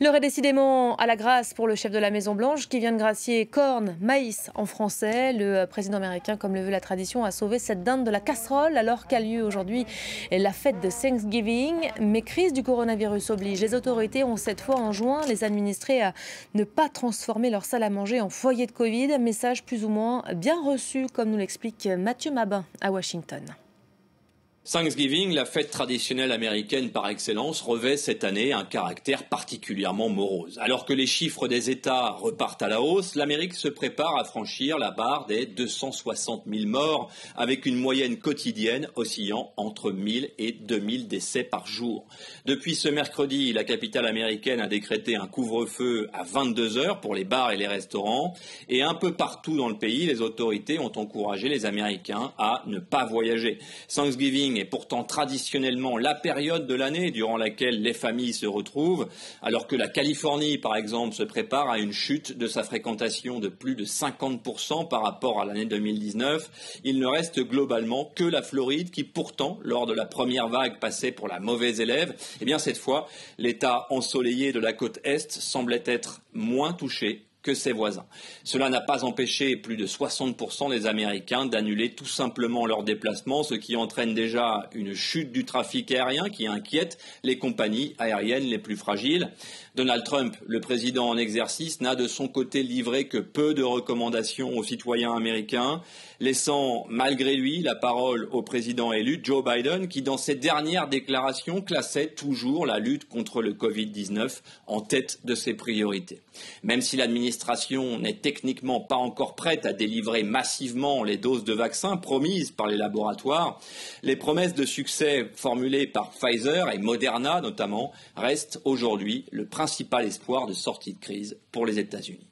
L'heure est décidément à la grâce pour le chef de la Maison-Blanche qui vient de gracier corn, maïs en français. Le président américain, comme le veut la tradition, a sauvé cette dinde de la casserole alors qu'a lieu aujourd'hui la fête de Thanksgiving. Mais crise du coronavirus oblige. Les autorités ont cette fois enjoint les administrés à ne pas transformer leur salle à manger en foyer de Covid. Message plus ou moins bien reçu, comme nous l'explique Mathieu Mabin à Washington. Thanksgiving, la fête traditionnelle américaine par excellence, revêt cette année un caractère particulièrement morose. Alors que les chiffres des États repartent à la hausse, l'Amérique se prépare à franchir la barre des 260 000 morts, avec une moyenne quotidienne oscillant entre 1000 et 2000 décès par jour. Depuis ce mercredi, la capitale américaine a décrété un couvre-feu à 22 heures pour les bars et les restaurants. Et un peu partout dans le pays, les autorités ont encouragé les Américains à ne pas voyager. Thanksgiving est pourtant traditionnellement la période de l'année durant laquelle les familles se retrouvent, alors que la Californie, par exemple, se prépare à une chute de sa fréquentation de plus de 50% par rapport à l'année 2019. Il ne reste globalement que la Floride qui, pourtant, lors de la première vague, passait pour la mauvaise élève. Eh bien, cette fois, l'État ensoleillé de la côte Est semblait être moins touché que ses voisins. Cela n'a pas empêché plus de 60% des Américains d'annuler tout simplement leurs déplacements, ce qui entraîne déjà une chute du trafic aérien qui inquiète les compagnies aériennes les plus fragiles. Donald Trump, le président en exercice, n'a de son côté livré que peu de recommandations aux citoyens américains, laissant malgré lui la parole au président élu Joe Biden, qui dans ses dernières déclarations classait toujours la lutte contre le Covid-19 en tête de ses priorités. Même si l'administration n'est techniquement pas encore prête à délivrer massivement les doses de vaccins promises par les laboratoires, les promesses de succès formulées par Pfizer et Moderna notamment restent aujourd'hui le principal espoir de sortie de crise pour les États-Unis.